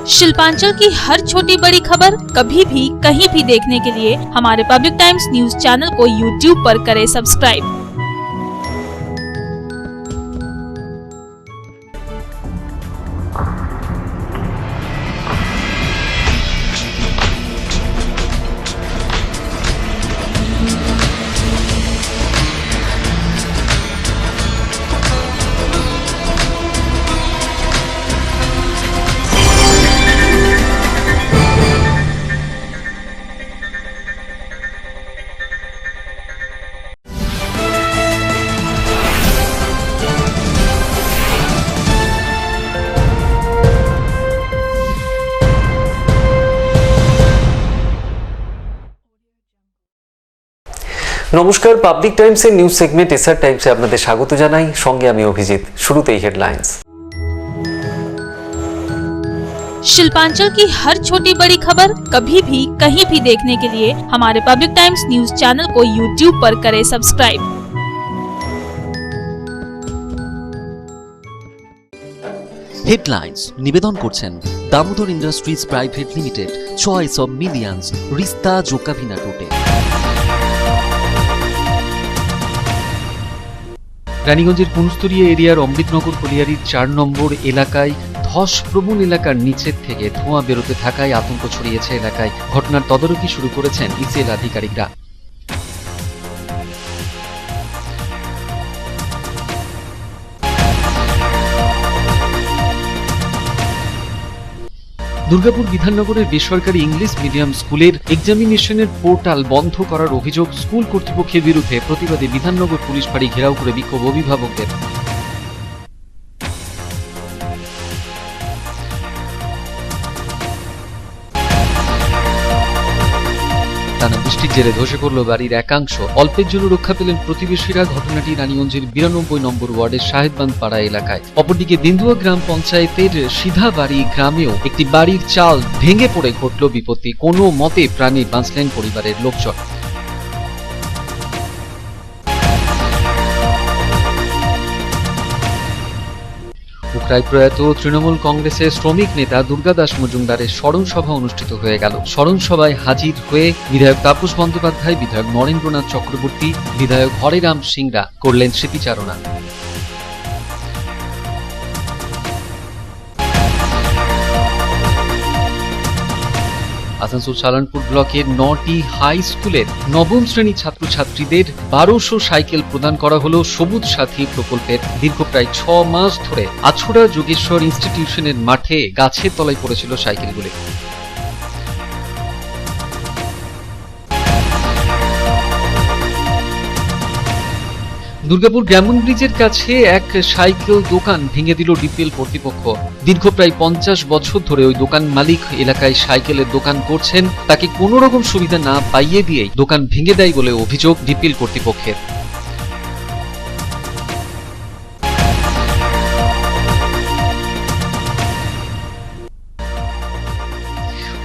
शिल्पांचल की हर छोटी बड़ी खबर कभी भी कहीं भी देखने के लिए हमारे पब्लिक टाइम्स न्यूज चैनल को यूट्यूब पर करें सब्सक्राइब। নমস্কার, পাবলিক টাইমসের নিউজ সেগমেন্ট এসআর টাইমসে আপনাদের স্বাগত জানাই। সঙ্গে আমি অভিজিৎ। শুরুতেই হেডলাইন্স। शिल्पांचल की हर छोटी बड़ी खबर कभी भी कहीं भी देखने के लिए हमारे पब्लिक टाइम्स न्यूज चैनल को यूट्यूब पर करें सब्सक्राइब। হেডলাইন্স নিবেদন করছেন Damodar industries private limited, choice of millions, রিস্তা জোকাভিনা টোটে। রানীগঞ্জের পুনস্তরিয়া এরিয়ার অমৃতনগর কলিয়ারির ৪ নম্বর এলাকায় ধস প্রবণ এলাকার নিচের থেকে ধোঁয়া বেরোতে থাকায় আতঙ্ক ছড়িয়েছে এলাকায়। ঘটনার তদারকি শুরু করেছেন ইসিএল আধিকারিকরা। দুর্গাপুর বিধাননগরের বেসরকারি ইংলিশ মিডিয়াম স্কুলের এক্সামিনেশনের পোর্টাল বন্ধ করার অভিযোগ, স্কুল কর্তৃপক্ষের বিরুদ্ধে প্রতিবাদে বিধাননগর পুলিশ ফাঁড়ি ঘেরাও করে বিক্ষোভ অভিভাবকদের। টানা বৃষ্টির জেরে ধসে পড়ল বাড়ির একাংশ, অল্পের জন্য রক্ষা পেলেন প্রতিবেশীরা। ঘটনাটি রানীগঞ্জের ৯২ নম্বর ওয়ার্ডের সাহেববান্ধ পাড়া এলাকায়। অপরদিকে দিন্দুয়া গ্রাম পঞ্চায়েতের সিধাবাড়ি গ্রামেও একটি বাড়ির চাল ভেঙে পড়ে ঘটল বিপত্তি। কোনো মতে প্রাণে বাঁচলেন পরিবারের লোকজন। উকরায় প্রয়াত তৃণমূল কংগ্রেসের শ্রমিক নেতা দুর্গাদাস মজুমদারের স্মরণ সভা অনুষ্ঠিত হয়ে গেল। স্মরণ সভায় হাজির হয়ে বিধায়ক তাপস বন্দ্যোপাধ্যায়, বিধায়ক নরেন্দ্রনাথ চক্রবর্তী, বিধায়ক হরেরাম সিংরা করলেন স্মৃতিচারণা। আসানসোল সালানপুর ব্লকের ৯টি হাই স্কুলের নবম শ্রেণী ছাত্রছাত্রীদের ১২০০ সাইকেল প্রদান করা হলো সবুজ সাথী প্রকল্পের। দীর্ঘ প্রায় ৬ মাস ধরে আছড়া যোগেশ্বর ইনস্টিটিউশনের মাঠে গাছের তলায় পড়েছিল সাইকেলগুলি। দুর্গাপুর গ্রামীণ ব্রিজের কাছে এক সাইকেল দোকান ভেঙে দিল ডিপিএল কর্তৃপক্ষ। দীর্ঘ প্রায় ৫০ বছর ধরে ওই দোকান মালিক এলাকায় সাইকেলের দোকান করছেন, তাকে কোনো রকম সুবিধা না পাইয়ে দিয়েই দোকান ভেঙে দেয় বলে অভিযোগ ডিপিএল কর্তৃপক্ষের।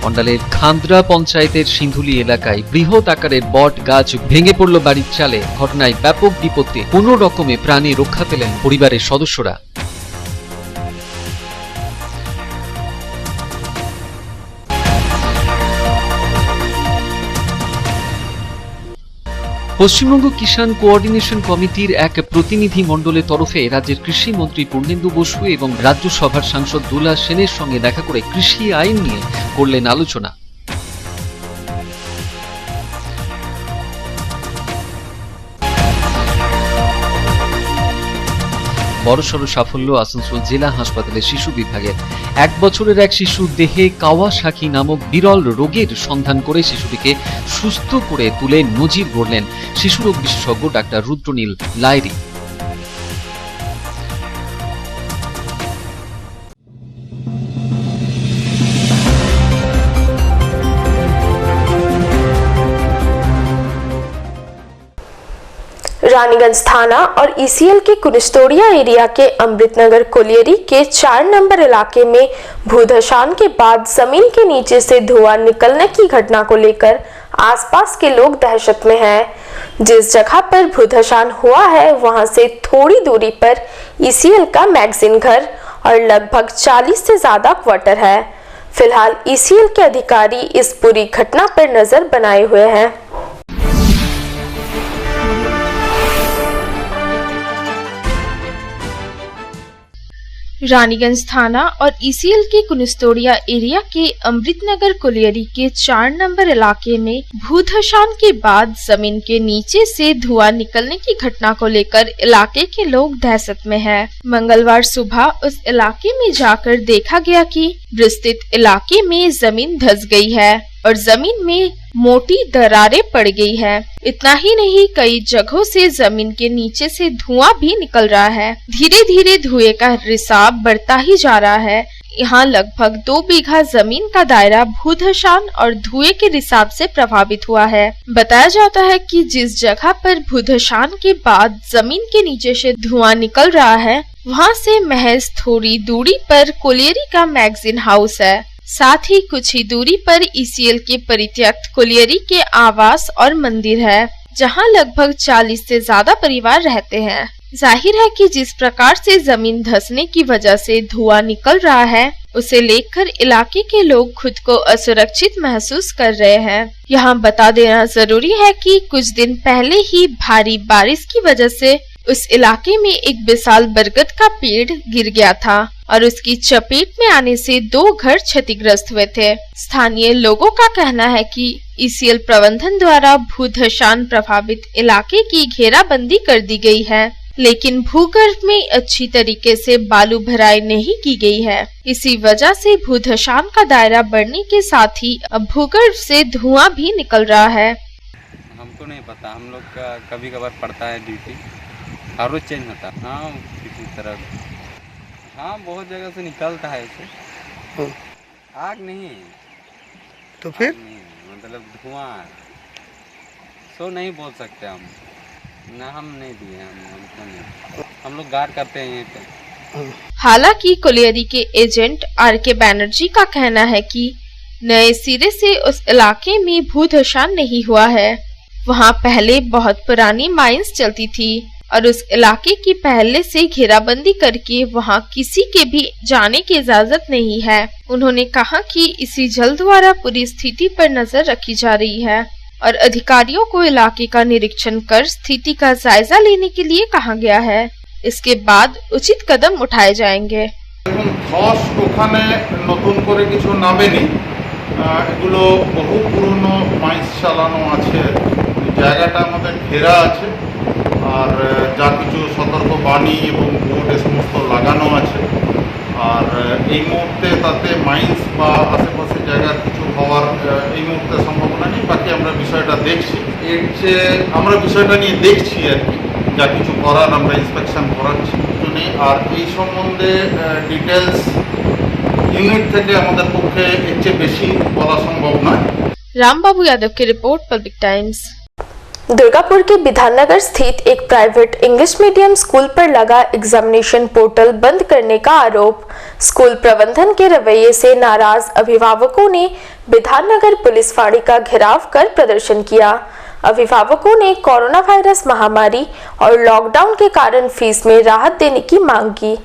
অন্ডালের খান্দ্রা পঞ্চায়েতের সিন্ধুলি এলাকায় বৃহৎ আকারের বট গাছ ভেঙে পড়ল বাড়ির চালে। ঘটনায় ব্যাপক বিপত্তি, কোনো রকমে প্রাণে রক্ষা পেলেন পরিবারের সদস্যরা। পশ্চিমবঙ্গ কিষাণ কোঅর্ডিনেশন কমিটির এক প্রতিনিধি মণ্ডলের তরফে রাজ্যের কৃষি মন্ত্রী পূর্ণেন্দু বসু এবং রাজ্যসভার সাংসদ দুলা সেনের সঙ্গে দেখা করে কৃষি আইন নিয়ে করলেন আলোচনা। বড়সড় সাফল্য আসানসোল জেলা হাসপাতালের শিশু বিভাগের। ১ বছরের এক শিশু দেহে কাওয়াসাকি নামক বিরল রোগের সন্ধান করে শিশুটিকে সুস্থ করে তুলে নজির গড়লেন শিশুরোগ বিশেষজ্ঞ ডাক্তার রুদ্রনীল লাইরি। रानीगंज थाना और ईसीएल के कुनिस्तोड़िया एरिया के अमृतनगर कोलियरी के 4 नंबर इलाके में भूधसान के बाद जमीन के नीचे से धुआं निकलने की घटना को लेकर आसपास के लोग दहशत में हैं। जिस जगह पर भूधसान हुआ है वहां से थोड़ी दूरी पर ईसीएल का मैगजीन घर और लगभग 40 से ज्यादा क्वार्टर है। फिलहाल ईसीएल के अधिकारी इस पूरी घटना पर नजर बनाए हुए हैं। रानीगंज थाना और ईसीएल के कुनिस्तोड़िया एरिया के अमृतनगर कोलियरी के 4 नंबर इलाके में भूधसान के बाद जमीन के नीचे से धुआं निकलने की घटना को लेकर इलाके के लोग दहशत में हैं। मंगलवार सुबह उस इलाके में जाकर देखा गया कि विस्तृत इलाके में जमीन धंस गई है और जमीन में मोटी दरारें पड़ गई है। इतना ही नहीं, कई जगहों से जमीन के नीचे से धुआं भी निकल रहा है। धीरे धीरे धुएं का रिसाव बढ़ता ही जा रहा है। यहाँ लगभग 2 बीघा जमीन का दायरा भूधसान और धुएं के रिसाव से प्रभावित हुआ है। बताया जाता है कि जिस जगह पर भूधसान के बाद जमीन के नीचे से धुआं निकल रहा है, वहाँ से महज थोड़ी दूरी पर कोलियरी का मैगजीन हाउस है। साथ ही कुछ ही दूरी पर ईसीएल के परित्यक्त कोलियरी के आवास और मंदिर है, जहां लगभग 40 से ज्यादा परिवार रहते हैं। जाहिर है कि जिस प्रकार से जमीन धंसने की वजह से धुआं निकल रहा है, उसे लेकर इलाके के लोग खुद को असुरक्षित महसूस कर रहे हैं। यहाँ बता देना जरूरी है कि कुछ दिन पहले ही भारी बारिश की वजह से उस इलाके में एक विशाल बरगद का पेड़ गिर गया था और उसकी चपेट में आने से 2 घर क्षतिग्रस्त हुए थे। स्थानीय लोगों का कहना है कि ईसीएल प्रबंधन द्वारा भूधसान प्रभावित इलाके की घेराबंदी कर दी गई है, लेकिन भूगर्भ में अच्छी तरीके से बालू भराई नहीं की गई है। इसी वजह से भूधसान का दायरा बढ़ने के साथ ही अब भूगर्भ से धुआं भी निकल रहा है। हमको नहीं पता, हम लोग का कभी कभार पड़ता है ड्यूटी, हर रोज चेंज होता है। हाँ, किसी तरह हाँ बहुत जगह से निकलता है ऐसे। आग नहीं तो फिर नहीं, मतलब धुआं सो नहीं बोल सकते हम ना, हम नहीं दिए, हमको नहीं, हम लोग गार्ड करते हैं यहीं पे। हालांकि कोलियरी के एजेंट आर.के. बैनर्जी का कहना है कि नए सिरे से उस इलाके में भूधसान नहीं हुआ है। वहां पहले बहुत पुरानी माइंस चलती थी और उस इलाके की पहले से घेराबंदी करके वहां किसी के भी जाने की इजाजत नहीं है। उन्होंने कहा कि इसी जल द्वारा पूरी स्थिति पर नजर रखी जा रही है और अधिकारियों को इलाके का निरीक्षण कर स्थिति का जायजा लेने के लिए कहा गया है। इसके बाद उचित कदम उठाए जाएंगे। ধস ওখানে নতুন করে কিছু নামেনি, এগুলো বহু পুরনো মাইন্স চালানো আছে, জায়গাটা আমাদের ঘেরা আছে আর যা কিছু সতর্ক বাণী এবং বোর্ড সমস্ত লাগানো আছে। আর এই মুহূর্তে তাতে মাইন্স বা আশেপাশে জায়গার কিছু হওয়ার এই মুহূর্তে সম্ভাবনা নেই। বাকি আমরা বিষয়টা দেখছি, এর যে আমরা বিষয়টা নিয়ে দেখছি আর কি, যা কিছু করার আমরা ইন্সপেকশন করাচ্ছি। আর এই সম্বন্ধে ডিটেলস ইউনিট থেকে আমাদের পক্ষে এর চেয়ে বেশি বলা সম্ভব নয়। रामबाबू यादव की रिपोर्ट, पब्लिक टाइम्स। दुर्गापुर के विधाननगर स्थित एक प्राइवेट इंग्लिश मीडियम स्कूल पर लगा एग्जामिनेशन पोर्टल बंद करने का आरोप। स्कूल प्रबंधन के रवैये से नाराज अभिभावकों ने विधाननगर पुलिस फाड़ी का घेराव कर प्रदर्शन किया। अभिभावकों ने कोरोना वायरस महामारी और लॉकडाउन के कारण फीस में राहत देने की मांग की।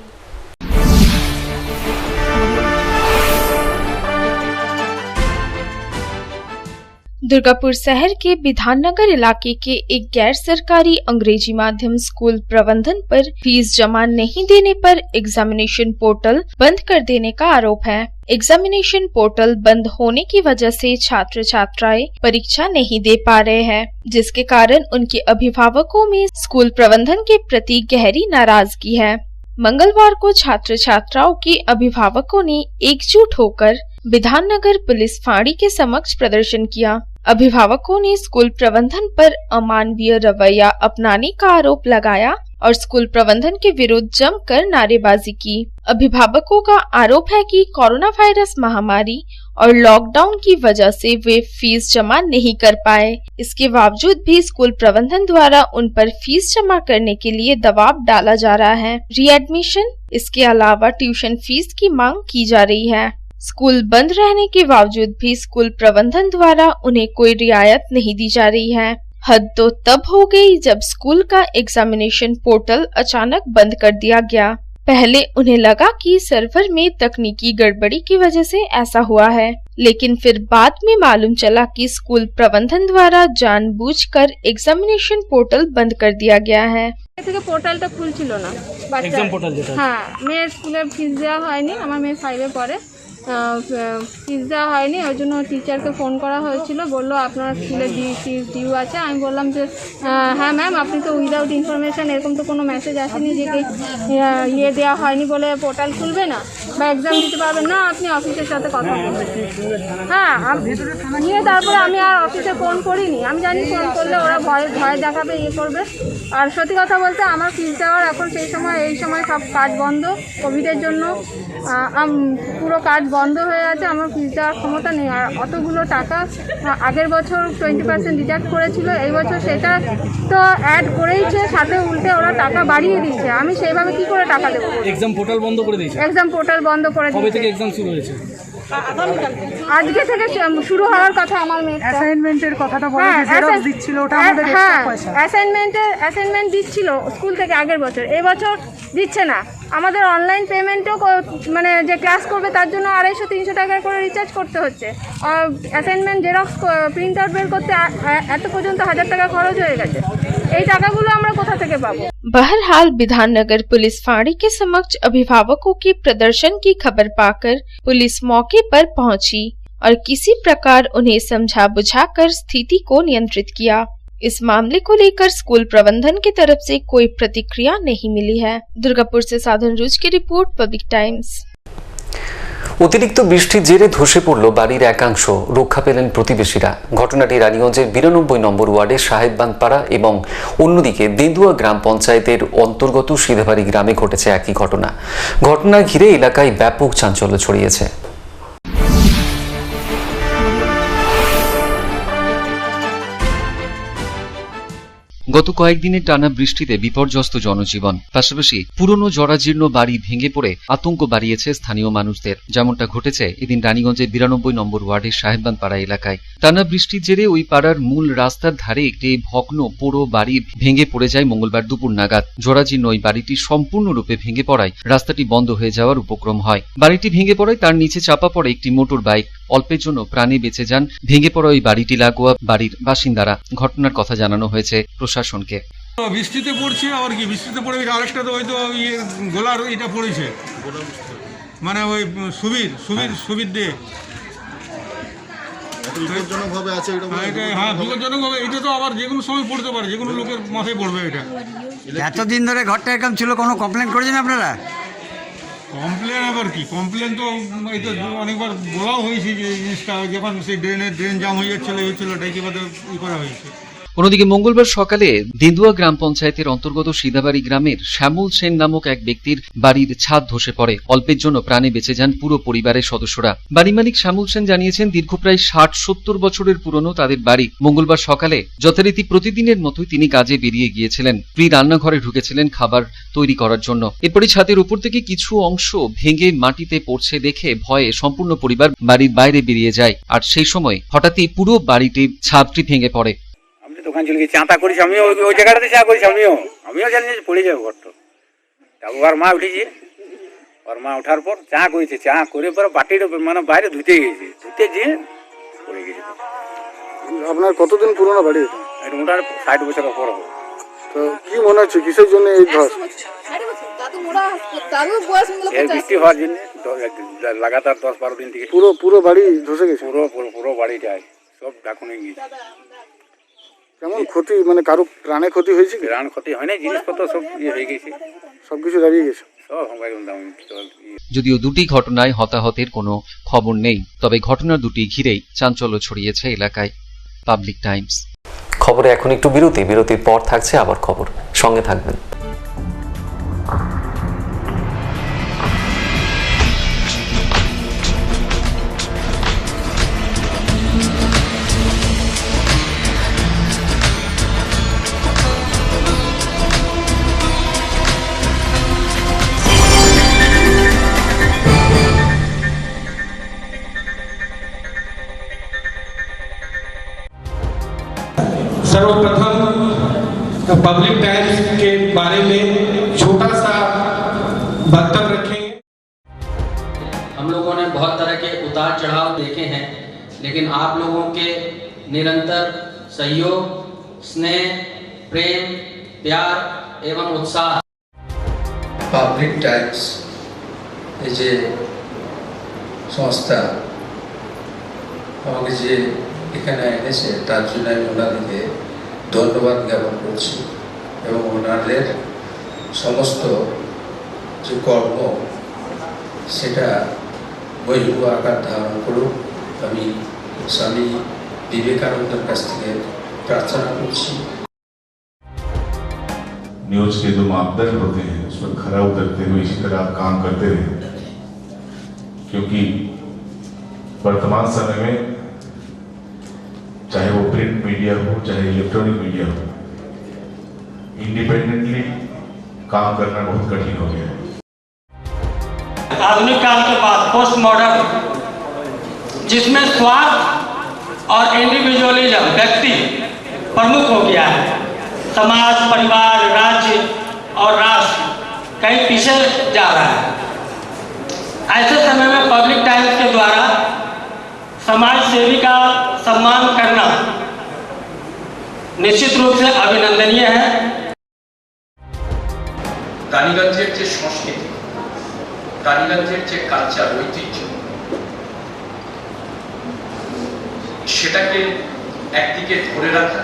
दुर्गापुर शहर के विधाननगर इलाके के एक गैर सरकारी अंग्रेजी माध्यम स्कूल प्रबंधन पर फीस जमा नहीं देने पर एग्जामिनेशन पोर्टल बंद कर देने का आरोप है। एग्जामिनेशन पोर्टल बंद होने की वजह से छात्र छात्राएं परीक्षा नहीं दे पा रहे हैं, जिसके कारण उनके अभिभावकों में स्कूल प्रबंधन के प्रति गहरी नाराजगी है। मंगलवार को छात्र छात्राओं के अभिभावकों ने एकजुट होकर विधाननगर पुलिस फाड़ी के समक्ष प्रदर्शन किया। अभिभावकों ने स्कूल प्रबंधन पर अमानवीय रवैया अपनाने का आरोप लगाया और स्कूल प्रबंधन के विरुद्ध जमकर नारेबाजी की। अभिभावकों का आरोप है कि कोरोना वायरस महामारी और लॉकडाउन की वजह से वे फीस जमा नहीं कर पाए। इसके बावजूद भी स्कूल प्रबंधन द्वारा उन पर फीस जमा करने के लिए दबाव डाला जा रहा है। रीएडमिशन, इसके अलावा ट्यूशन फीस की मांग की जा रही है। स्कूल बंद रहने के बावजूद भी स्कूल प्रबंधन द्वारा उन्हें कोई रियायत नहीं दी जा रही है। हद तो तब हो गई जब स्कूल का एग्जामिनेशन पोर्टल अचानक बंद कर दिया गया। पहले उन्हें लगा कि सर्वर में तकनीकी गड़बड़ी की वजह से ऐसा हुआ है, लेकिन फिर बाद में मालूम चला कि स्कूल प्रबंधन द्वारा जानबूझकर एग्जामिनेशन पोर्टल बंद कर दिया गया है। থেকে পোর্টালটা খুলছিল না বাচ্চা হ্যাঁ মেয়ের স্কুলে ফিস দেওয়া হয়নি, আমার মেয়ে 5-এ পড়ে, ফিস দেওয়া হয়নি, ওই জন্য টিচারকে ফোন করা হয়েছিল, বললো আপনার স্কুলে ফিস ডিউ আছে। আমি বললাম যে হ্যাঁ ম্যাম, আপনি তো উইদাউট ইনফরমেশান, এরকম তো কোনো মেসেজ আসেনি যে ইয়ে দেওয়া হয়নি বলে পোর্টাল খুলবে না বা এক্সাম দিতে পারবেন না, আপনি অফিসের সাথে কথা বলবেন। হ্যাঁ নিয়ে তারপরে আমি আর অফিসে ফোন করিনি, আমি জানি ফোন করলে ওরা ভয় দেখাবে, ইয়ে করবে। আর সত্যি কথা বলতে আমার ফিস দেওয়ার এখন এই সময় সব কাজ বন্ধ, কোভিডের জন্য পুরো কাজ বন্ধ হয়ে আছে, আমার ফিস দেওয়ার ক্ষমতা নেই। আর অতগুলো টাকা আগের বছর 20% ডিডাক্ট করেছিল, এই বছর সেটা তো অ্যাড করেইছে, সাথে উল্টে ওরা টাকা বাড়িয়ে দিচ্ছে, আমি সেইভাবে কি করে টাকা দেবো? এক্সাম পোর্টাল বন্ধ করে দিয়েছে। এক্সাম পোর্টাল বন্ধ করে দিয়েছে। কবে থেকে এক্সাম শুরু হয়েছে? আজকে থেকে শুরু হওয়ার কথা। আমার মেয়ে অ্যাসাইনমেন্টের কথাটা বলে যে জেরক্স দিচ্ছিল, ওটা আমাদের এক্সট্রা পয়সা। অ্যাসাইনমেন্ট দিচ্ছিল স্কুল থেকে আগের বছর, এই বছর দিচ্ছে না। আমাদের অনলাইন পেমেন্টও মানে যে ক্লাস করবে তার জন্য 250-300 টাকা করে রিচার্জ করতে হচ্ছে। অ্যাসাইনমেন্ট জেরক্স প্রিন্ট আউট বের করতে এত পর্যন্ত 1000 টাকা খরচ হয়ে গেছে। এই টাকাগুলো আমরা কোথা থেকে পাবো? बहरहाल विधाननगर पुलिस फाड़ी के समक्ष अभिभावकों के प्रदर्शन की खबर पाकर पुलिस मौके पर पहुंची और किसी प्रकार उन्हें समझा बुझाकर स्थिति को नियंत्रित किया। इस मामले को लेकर स्कूल प्रबंधन की तरफ से कोई प्रतिक्रिया नहीं मिली है। दुर्गापुर से साधन रूज की रिपोर्ट, पब्लिक टाइम्स। অতিরিক্ত বৃষ্টির জেরে ধসে পড়ল বাড়ির একাংশ, রক্ষা পেলেন প্রতিবেশীরা। ঘটনাটি রানীগঞ্জের 92 নম্বর ওয়ার্ডের সাহেববান্ধপাড়া এবং অন্যদিকে দেন্দুয়া গ্রাম পঞ্চায়েতের অন্তর্গত সিধাবাড়ি গ্রামে ঘটেছে একই ঘটনা। ঘটনা ঘিরে এলাকায় ব্যাপক চাঞ্চল্য ছড়িয়েছে। গত কয়েকদিনের টানা বৃষ্টিতে বিপর্যস্ত জনজীবন, পাশাপাশি পুরনো জরাজীর্ণ বাড়ি ভেঙে পড়ে আতঙ্ক বাড়িয়েছে স্থানীয় মানুষদের। যেমনটা ঘটেছে এদিন রানীগঞ্জের 92 নম্বর ওয়ার্ডের সাহেববান্ধপাড়া এলাকায়। টানা বৃষ্টির জেরে ওই পাড়ার মূল রাস্তার ধারে একটি ভগ্ন পোড়ো বাড়ি ভেঙে পড়ে যায় মঙ্গলবার দুপুর নাগাদ। জরাজীর্ণ ওই বাড়িটি সম্পূর্ণরূপে ভেঙে পড়ায় রাস্তাটি বন্ধ হয়ে যাওয়ার উপক্রম হয়। বাড়িটি ভেঙে পড়ায় তার নিচে চাপা পড়ে একটি মোটর বাইক। অল্পের জন্য প্রাণে বেঁচে যান ভেঙে পড়া ওই বাড়িটি লাগোয়া বাড়ির বাসিন্দারা। ঘটনার কথা জানানো হয়েছে প্রশাসনকে। বৃষ্টিতে পড়ছে, আবার কি বৃষ্টিতে পড়ে আরেকটা তো হয়তো ইয়ে গোলার এটা পড়েছে, মানে ওই সুবির দিয়ে বিপজ্জনকভাবে আছে এটা। হ্যাঁ, বিপজ্জনকভাবে এটা তো আবার যে কোনো সময় পড়তে পারে, যে কোনো লোকের মাথায় পড়বে এটা। এতদিন ধরে ঘরটা এরকম ছিল, কোনো কমপ্লেন করেছেন আপনারা? কমপ্লেন আবার কি, কমপ্লেন তো এই তো অনেকবার বলাও হয়েছে যে জিনিসটা যখন সেই ড্রেন জাম হয়ে যাচ্ছিল এটাকে বাদে করা হয়েছে। অন্যদিকে মঙ্গলবার সকালে দেন্দুয়া গ্রাম পঞ্চায়েতের অন্তর্গত সিধাবাড়ি গ্রামের শ্যামল সেন নামক এক ব্যক্তির বাড়ির ছাদ ধসে পড়ে। অল্পের জন্য প্রাণে বেঁচে যান পুরো পরিবারের সদস্যরা। বাড়ি মালিক শ্যামল সেন জানিয়েছেন দীর্ঘ প্রায় 60-70 বছরের পুরনো তাদের বাড়ি। মঙ্গলবার সকালে যথারীতি প্রতিদিনের মতোই তিনি কাজে বেরিয়ে গিয়েছিলেন। স্ত্রী রান্নাঘরে ঢুকেছিলেন খাবার তৈরি করার জন্য। এরপরে ছাদের উপর থেকে কিছু অংশ ভেঙে মাটিতে পড়ছে দেখে ভয়ে সম্পূর্ণ পরিবার বাড়ির বাইরে বেরিয়ে যায়। আর সেই সময় হঠাৎই পুরো বাড়িটির ছাদটি ভেঙে পড়ে। দোকান চলে গিয়ে চাঁতা করেছি, আমিও ওই জায়গাটাতে চা করেছি, আমিও জানি যে পড়ে যাবে ঘরটা। তারপর ওর মা উঠেছে, ওর মা ওঠার পর চা করেছে, চা করে পরে বাটির মানে বাইরে ধুতে গিয়েছে, ধুতে যেয়ে পড়ে গেছে। আপনার কতদিন পুরনো বাড়ি এটা? এটা মোটামুটি 60 বছরের পর হবে। তো কি মনে হচ্ছে কিসের জন্য এই ধস? বৃষ্টি হওয়ার জন্য লাগাতার 10-12 দিন থেকে পুরো বাড়ি ধসে গেছে। পুরো বাড়িটায় সব ডাকুনে গিয়েছে। কেমন ক্ষতি, মানে কারো প্রাণে ক্ষতি হয়েছে? প্রাণ ক্ষতি হয় না, জিনিসপত্র সব ইয়ে হয়ে গেছে, সবকিছু দাঁড়িয়ে গেছে সব। যদিও দুটি ঘটনায় হতাহতের কোনো খবর নেই, তবে ঘটনা দুটি ঘিরেই চাঞ্চল্য ছড়িয়েছে এলাকায়। Public Times. খবরে এখন একটু বিরতির পর থাকছে আবার খবর, সঙ্গে থাকবেন। सर्वप्रथम पब्लिक टाइम्स के बारे में छोटा सा हद तक रखेंगे। हम लोगों ने बहुत तरह के उतार चढ़ाव देखे हैं, लेकिन आप लोगों के निरंतर सहयोग, स्नेह, प्रेम, प्यार एवं उत्साह। পাবলিক টাইমস এই যে সংস্থা আমাকে যে এখানে এনেছে তার জন্য আমি ওনাদেরকে ধন্যবাদ জ্ঞাপন করছি এবং ওনাদের সমস্ত যে কর্ম সেটা বহির্ভূত আকার ধারণ করুক আমি স্বামী বিবেকানন্দের কাছ থেকে প্রার্থনা করছি। न्यूज के जो मापदंड होते हैं उस पर खरा उतरते हुए इसी तरह आप काम करते रहे, क्योंकि वर्तमान समय में चाहे वो प्रिंट मीडिया हो चाहे इलेक्ट्रॉनिक मीडिया हो, इंडिपेंडेंटली काम करना बहुत कठिन हो गया है। आधुनिक काल के बाद पोस्ट मॉडर्न, जिसमें स्वार्थ और इंडिविजुअलिज्म व्यक्ति प्रमुख हो गया है, समाज, परिवार, राज्य और राष्ट्र कहीं पीछे जा रहा है। ऐसे समय में पब्लिक टाइम्स के द्वारा समाज सेवी का सम्मान करना निश्चित रूप से अभिनंदनीय है। রানীগঞ্জের যে সংস্কৃতি, রানীগঞ্জের যে কালচার, ঐতিহ্য, সেটাকে একদিকে ধরে রাখা,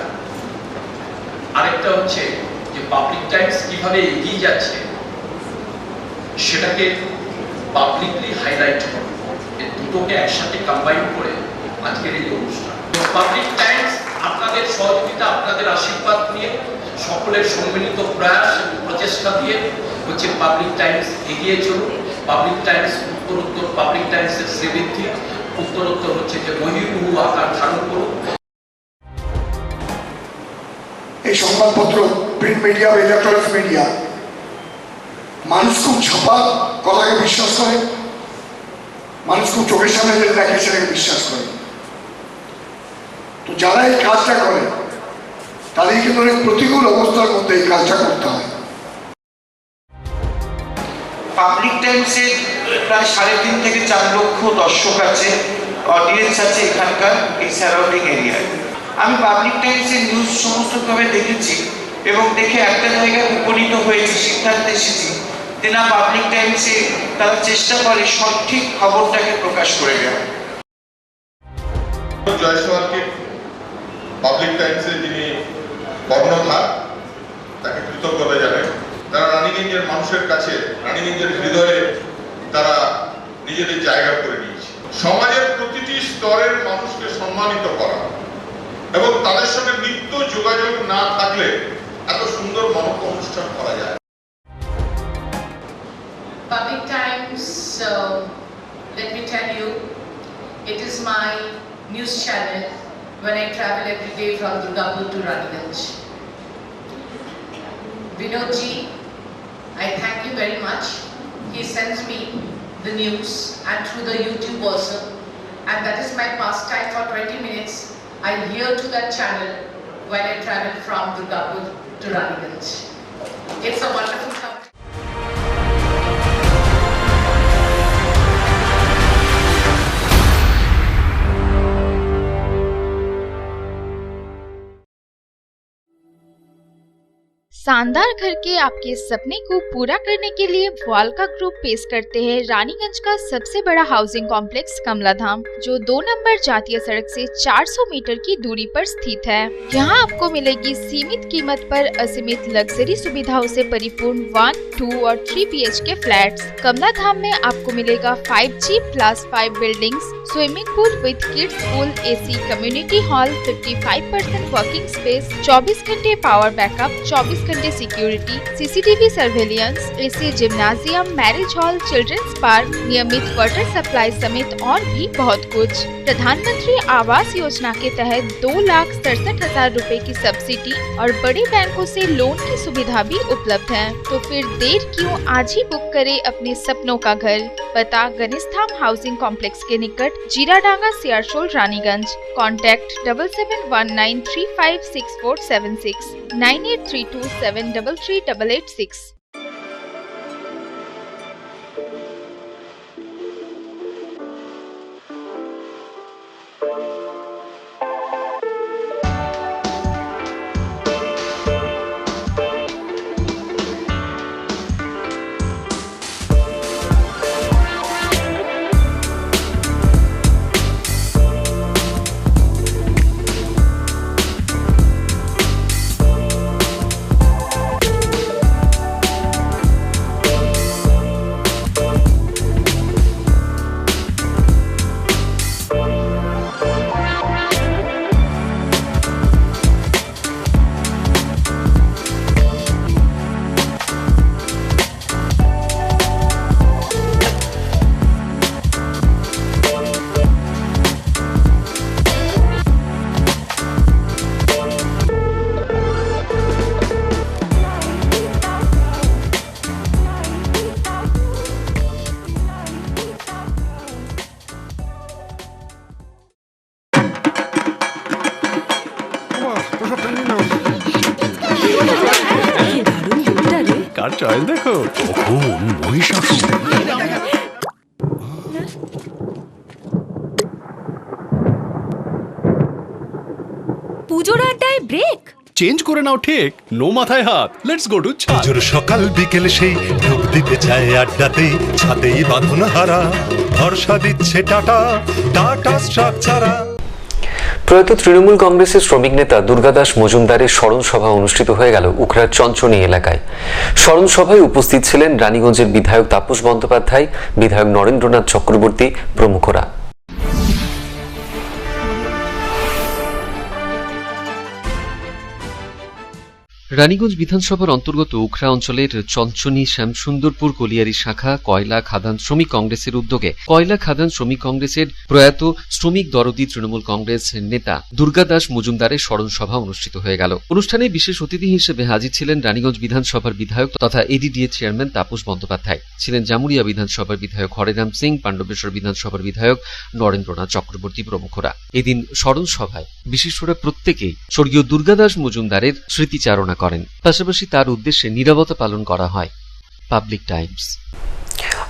আরেকটা হচ্ছে যে পাবলিক টাইমস কিভাবে এগিয়ে যাচ্ছে সেটাকে পাবলিকলি হাইলাইট করা, এই দুটোকে একসাথে কম্বাইন করে আজকের এই অনুষ্ঠান। পাবলিক টাইমস আপনাদের সহযোগিতা, আপনাদের আশীর্বাদ নিয়ে, সকলের সম্মিলিত প্রয়াস এবং প্রচেষ্টা দিয়ে হচ্ছে পাবলিক টাইমস এগিয়ে চলুন। পাবলিক টাইমস উত্তরোত্তর, পাবলিক টাইমসের শ্রীবৃদ্ধি উত্তরোত্তর হচ্ছে যে বহির্ভূ আকার ধারণ করুন। এই সংবাদপত্র, প্রিন্ট মিডিয়া বা ইলেকট্রনিক্স মিডিয়া, মানুষ খুব ছাপা কথাকে বিশ্বাস করে, মানুষ খুব চোখের সামনে যেটা দেখে সেটাকে বিশ্বাস করে। তো যারা এই কাজটা করে তাদের কিন্তু অনেক প্রতিকূল অবস্থার মধ্যে এই কাজটা করতে হয়। পাবলিক টাইমসের প্রায় 3.5 থেকে 4 লক্ষ দর্শক আছে, অডিয়েন্স আছে এখানকার এই সারাউন্ডিং এরিয়ায়। আমি পাবলিক টাইমসের নিউজ সমস্তভাবে দেখেছি এবং দেখে একটা জায়গায় উপনীত হয়েছি, সিদ্ধান্তে এসেছি যে না, পাবলিক টাইমসে তারা চেষ্টা করে সঠিক খবরটাকে প্রকাশ করে দেওয়া। জয়সওয়ালকে পাবলিক টাইমসে যিনি কর্ণধার, তাকে কৃতজ্ঞতা জানাই। তারা রানীগঞ্জের মানুষের কাছে, রানীগঞ্জের হৃদয়ে তারা নিজেদের জায়গা করে নিয়েছে। সমাজের প্রতিটি স্তরের মানুষকে সম্মানিত করা এবং তাদের সঙ্গে নিত্য যোগাযোগ না থাকলে এত সুন্দর মানব অনুষ্ঠান করা যায়। Public Times, let me tell you, it is my news channel when I travel every day from Durgapur to Raniganj. Vinodji, I thank you very much. He sends me the news and through the YouTube also, and that is my pastime for 20 minutes. I hear to that channel when I travel from Durgapur to Raniganj. It's a wonderful company. शानदार घर के आपके सपने को पूरा करने के लिए वालका ग्रुप पेश करते हैं रानीगंज का सबसे बड़ा हाउसिंग कॉम्प्लेक्स कमलाधाम, जो 2 नंबर जातीय सड़क से 400 मीटर की दूरी पर स्थित है। यहाँ आपको मिलेगी सीमित कीमत पर असीमित लग्जरी सुविधाओं से परिपूर्ण 1, 2 और 3 BHK फ्लैट्स। कमलाधाम में आपको मिलेगा 5G+5 buildings, swimming pool with kids pool, AC community hall, 55% working space, 24 घंटे पावर बैकअप, 24 घंटे security, CCTV surveillance, AC gymnasium, marriage hall, children's park, नियमित वाटर सप्लाई समेत और भी बहुत कुछ। प्रधानमंत्री आवास योजना के तहत 2,67,000 रुपए की सब्सिडी और बड़े बैंकों से लोन की सुविधा भी उपलब्ध है। तो फिर देर क्यों, आज ही बुक करें अपने सपनों का घर। पता गणेशधाम हाउसिंग कॉम्प्लेक्स के निकट, जीराडांगा, सियारशोल, रानीगंज। कॉन्टैक्ट 7719356476, 9832733886। তার চয়েস দেখো, কখন মহিষাসুর। পুজোর আড্ডায় ব্রেক চেঞ্জ করে নাও ঠিক, নো মাথায় হাত, লেটস গো টু ছাদ। পুজোর সকাল বিকেল সেই ডুব দিতে চায় আড্ডাতে, ছাদেই বাঁধন হারা ভরসা দিচ্ছে টাটা, টাটা স্ট্রাকচারা। প্রয়াত তৃণমূল কংগ্রেসের শ্রমিক নেতা দুর্গাদাস মজুমদারের স্মরণ সভা অনুষ্ঠিত হয়ে গেল উখড়ার চঞ্চনী এলাকায়। স্মরণ সভায় উপস্থিত ছিলেন রানীগঞ্জের বিধায়ক তাপস বন্দ্যোপাধ্যায়, বিধায়ক নরেন্দ্রনাথ চক্রবর্তী প্রমুখরা। রানীগঞ্জ বিধানসভার অন্তর্গত উখড়া অঞ্চলের চঞ্চনী শ্যামসুন্দরপুর কলিয়ারি শাখা কয়লা খাদান শ্রমিক কংগ্রেসের উদ্যোগে কয়লা খাদান শ্রমিক কংগ্রেসের প্রয়াত শ্রমিক দরদি তৃণমূল কংগ্রেস নেতা দুর্গাদাস মজুমদারের স্মরণ সভা অনুষ্ঠিত হয়ে গেল। অনুষ্ঠানে বিশেষ অতিথি হিসেবে হাজির ছিলেন রানীগঞ্জ বিধানসভার বিধায়ক তথা এডিডিএ চেয়ারম্যান তাপস বন্দ্যোপাধ্যায়, ছিলেন জামুরিয়া বিধানসভার বিধায়ক হরেরাম সিং, পাণ্ডবেশ্বর বিধানসভার বিধায়ক নরেন্দ্রনাথ চক্রবর্তী প্রমুখরা। এদিন স্মরণ সভায় বিশিষ্টরা প্রত্যেকেই স্বর্গীয় দুর্গাদাস মজুমদারের স্মৃতিচারণা করেন, পাশাপাশি তার উদ্দেশ্যে নীরবতা পালন করা হয়। Public Times.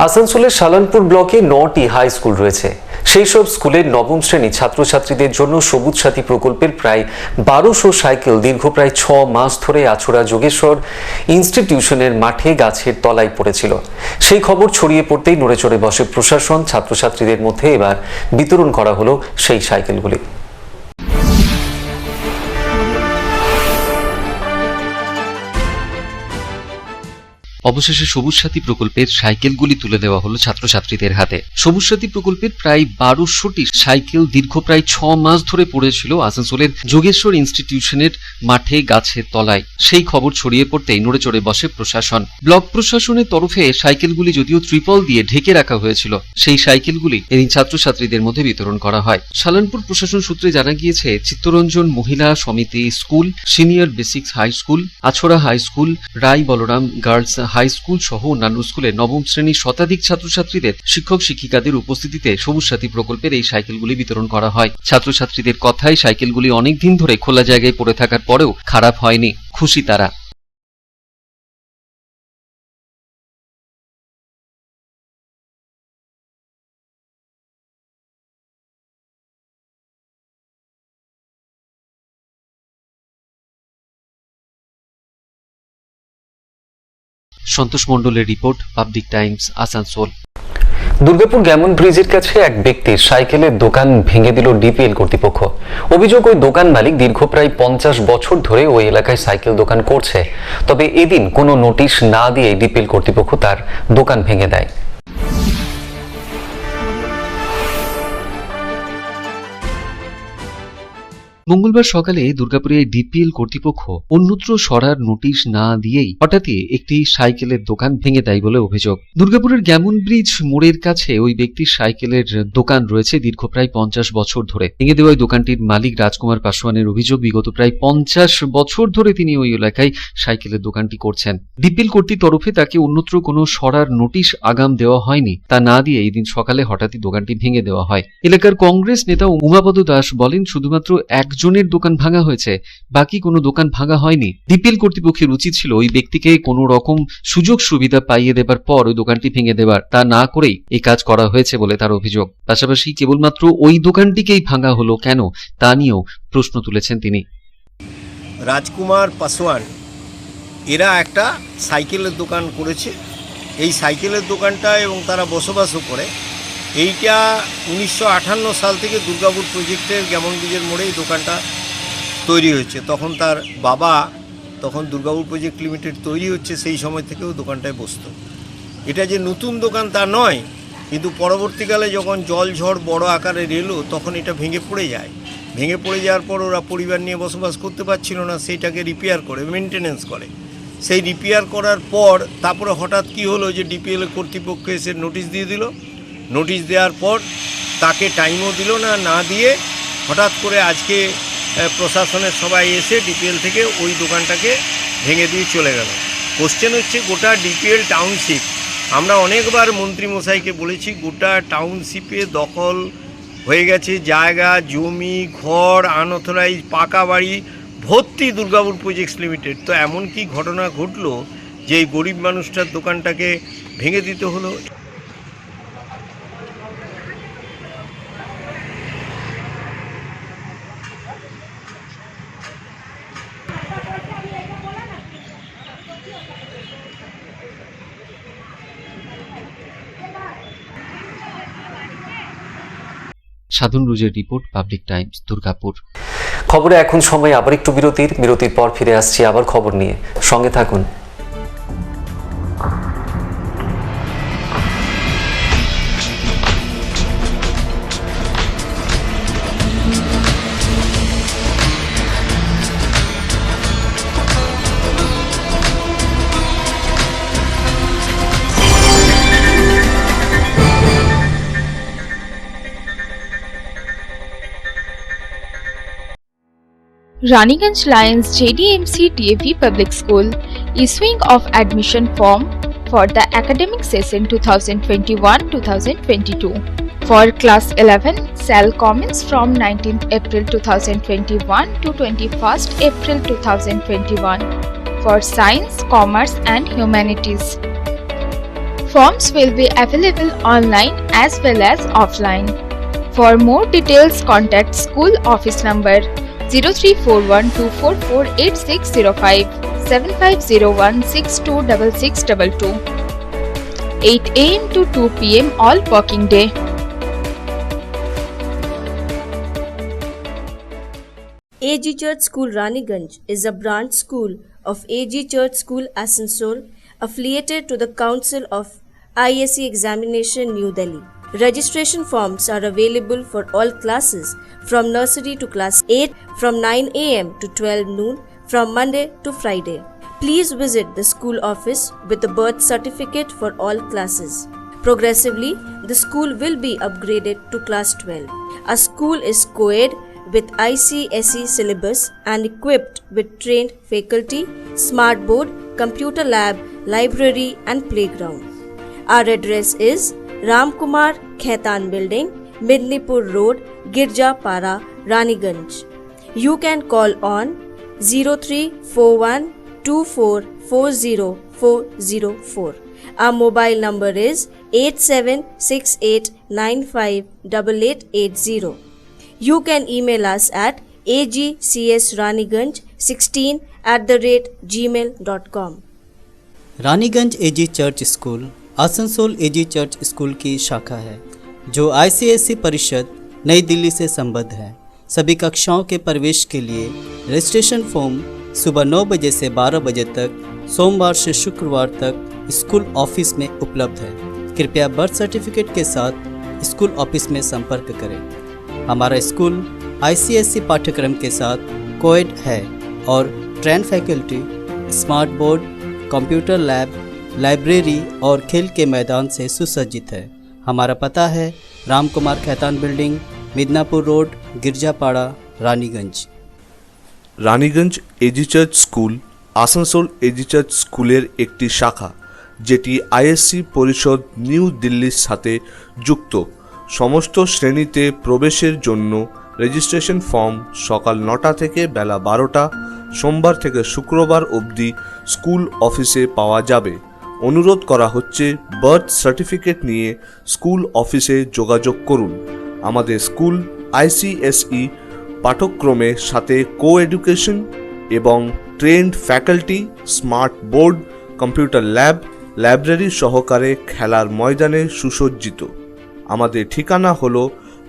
আসানসোলের সালানপুর ব্লকে 9টি হাই স্কুল রয়েছে। সেই সব স্কুলের নবম শ্রেণী ছাত্রছাত্রীদের জন্য সবুজ সাথী প্রকল্পের প্রায় 1200 সাইকেল দীর্ঘ প্রায় 6 মাস ধরে আছড়া যোগেশ্বর ইনস্টিটিউশনের মাঠে গাছের তলায় পড়েছিল। সেই খবর ছড়িয়ে পড়তেই নড়েচড়ে বসে প্রশাসন। ছাত্রছাত্রীদের মধ্যে এবার বিতরণ করা হলো সেই সাইকেলগুলি। অবশেষে সবুজ সাথী প্রকল্পের সাইকেলগুলি তুলে দেওয়া হলো ছাত্রছাত্রীদের হাতে। সবুজ সাথী প্রকল্পের প্রায় 1200টি সাইকেল দীর্ঘ প্রায় 6 মাস ধরে পড়েছিল আসানসোলের যোগেশ্বর ইনস্টিটিউশনের মাঠে গাছের তলায়। সেই খবর ছড়িয়ে পড়তেই নড়েচড়ে বসে প্রশাসন। ব্লক প্রশাসনের তরফে সাইকেলগুলি যদিও ত্রিপল দিয়ে ঢেকে রাখা হয়েছিল, সেই সাইকেলগুলি এদিন ছাত্রছাত্রীদের মধ্যে বিতরণ করা হয়। সালানপুর প্রশাসন সূত্রে জানা গিয়েছে, Chittaranjan Mahila Samiti school, senior basics high school, Achhra high school, Roy Balram girls high school সহ অন্যান্য স্কুলে নবম শ্রেণীর শতাধিক ছাত্রছাত্রীদের শিক্ষক শিক্ষিকাদের উপস্থিতিতে সবুজ সাথী প্রকল্পের এই সাইকেলগুলি বিতরণ করা হয়। ছাত্রছাত্রীদের কথায় সাইকেলগুলি অনেকদিন ধরে খোলা জায়গায় পড়ে থাকার পরেও খারাপ হয়নি, খুশি তারা। সন্তোষ মণ্ডলের report, public Times, Asansol. Durgapur Gammon ব্রিজের কাছে এক ব্যক্তির সাইকেলের দোকান ভেঙে দিল ডিপিএল কর্তৃপক্ষ। অভিযোগ, ওই দোকান মালিক দীর্ঘ প্রায় 50 বছর ধরে ওই এলাকায় সাইকেল দোকান করছে। তবে এদিন কোনো নোটিশ না দিয়ে ডিপিএল কর্তৃপক্ষ তার দোকান ভেঙে দেয়। মঙ্গলবার সকালে দুর্গাপুরে ডিপিএল কর্তৃপক্ষ অন্যত্র সরার নোটিশ না দিয়েই হঠাৎই একটি সাইকেলের দোকান ভেঙে দেয় বলে অভিযোগ। দুর্গাপুরের গ্যামন ব্রিজ মোড়ের কাছে ওই ব্যক্তির সাইকেলের দোকান রয়েছে দীর্ঘ প্রায় 50 বছর ধরে। ভেঙে দেওয়া দোকানটির মালিক রাজকুমার পাসওয়ানের অভিযোগ, বিগত প্রায় 50 বছর ধরে তিনি ওই এলাকায় সাইকেলের দোকানটি করছেন। ডিপিএল কর্তৃর তরফে তাকে অন্যত্র কোনো সরার নোটিশ আগাম দেওয়া হয়নি। তা না দিয়ে এই দিন সকালে হঠাৎই দোকানটি ভেঙে দেওয়া হয়। এলাকার কংগ্রেস নেতা উমাপদ দাস বলেন, শুধুমাত্র একজনের দোকান ভাঙা হয়েছে, বাকি কোনো দোকান ভাঙা হয়নি। ডিপিএল কর্তৃপক্ষের উচিত ছিল ওই ব্যক্তিকে কোনো রকম সুযোগ সুবিধা পাইয়ে দেবার পর ওই দোকানটি ভেঙে দেবার, তা না করেই এই কাজ করা হয়েছে বলে তার অভিযোগ। পাশাপাশি কেবলমাত্র ওই দোকানটিকেই ভাঙা হলো কেন তা নিয়েও প্রশ্ন তুলেছেন তিনি। রাজকুমার পাসওয়ান এরা একটা সাইকেলের দোকান করেছে। এই সাইকেলের দোকানটা এবং তারা বসবাসও করে। এইটা 1958 সাল থেকে দুর্গাপুর প্রজেক্টের গ্যামন ব্রিজের মোড়ে এই দোকানটা তৈরি হয়েছে। তখন তার বাবা তখন দুর্গাপুর প্রজেক্ট লিমিটেড তৈরি হচ্ছে সেই সময় থেকেও দোকানটায় বসতো। এটা যে নতুন দোকান তা নয়, কিন্তু পরবর্তীকালে যখন জল ঝড় বড় আকারে এলো তখন এটা ভেঙে পড়ে যায়। ভেঙে পড়ে যাওয়ার পর ওরা পরিবার নিয়ে বসবাস করতে পারছিল না, সেইটাকে রিপেয়ার করে মেনটেনেন্স করে। সেই রিপেয়ার করার পর তারপরে হঠাৎ কি হলো যে ডিপিএল কর্তৃপক্ষ এসে নোটিশ দিয়ে দিল। নোটিশ দেওয়ার পর তাকে টাইমও দিল না, না দিয়ে হঠাৎ করে আজকে প্রশাসনের সবাই এসে ডিপিএল থেকে ওই দোকানটাকে ভেঙে দিয়ে চলে গেল। কোশ্চেন হচ্ছে গোটা ডিপিএল টাউনশিপ, আমরা অনেকবার মন্ত্রীমশাইকে বলেছি, গোটা টাউনশিপে দখল হয়ে গেছে জায়গা, জমি, ঘর, আনঅথরাইজ পাকা বাড়ি ভর্তি দুর্গাপুর প্রজেক্টস লিমিটেড। তো এমন কি ঘটনা ঘটলো যে এই গরিব মানুষটার দোকানটাকে ভেঙে দিতে হলো। সাধন রুজের রিপোর্ট, পাবলিক টাইমস, দুর্গাপুর। খবরে এখন সময় আবার একটু বিরতির পর ফিরে আসছি আবার খবর নিয়ে, সঙ্গে থাকুন। Raniganj Lions JDMC TAV Public School issuing of admission form for the academic session 2021-2022. For class 11, shall commence from 19th April 2021 to 21st April 2021. For science, commerce and humanities. Forms will be available online as well as offline. For more details, contact school office number 0341244860 7501626622. 8 AM to 2 PM all working day. AG Church School Raniganj is a branch school of AG Church School Asansol, affiliated to the Council of ISC Examination New Delhi. Registration forms are available for all classes from nursery to class 8 from 9 AM to 12 noon from Monday to Friday. Please visit the school office with a birth certificate for all classes. Progressively, the school will be upgraded to class 12. Our school is co-ed with ICSE syllabus and equipped with trained faculty, smart board, computer lab, library and playground. Our address is Ramkumar Khaitan Building, Midnipur Road, Girjapara, Raniganj. You can call on 0341244004. Our mobile number is 8768958880. You can email us at agcsraniganj16@gmail.com. Raniganj AG church school Asansol AG church school की शाखा है जो ICSE परिषद नई दिल्ली से संबद्ध है। सभी कक्षाओं के प्रवेश के लिए रजिस्ट्रेशन फॉर्म सुबह 9 बजे से 12 बजे तक सोमवार से शुक्रवार तक स्कूल ऑफिस में उपलब्ध है। कृपया बर्थ सर्टिफिकेट के साथ स्कूल ऑफिस में संपर्क करें। हमारा स्कूल ICSE पाठ्यक्रम के साथ कोएड है और train faculty, smart board, computer lab, library और खेल के मैदान से सुसज्जित है। हमारा पता है Ramkumar Khaitan building, Midnapore road, Girjapara, Raniganj. Raniganj AG church school Asansol AG church স্কুলের একটি শাখা যেটি ISC পরিষদ নিউ দিল্লির সাথে যুক্ত। সমস্ত শ্রেণীতে প্রবেশের জন্য রেজিস্ট্রেশন ফর্ম সকাল 9টা থেকে বেলা 12টা সোমবার থেকে শুক্রবার অবধি স্কুল অফিসে পাওয়া যাবে। অনুরোধ করা হচ্ছে বার্থ সার্টিফিকেট নিয়ে স্কুল অফিসে যোগাযোগ করুন। আমাদের স্কুল ICSE পাঠ্যক্রমের সাথে কো-এডুকেশন এবং trend faculty, smart board, computer lab, library সহকারে খেলার ময়দানে সুসজ্জিত। আমাদের ঠিকানা হলো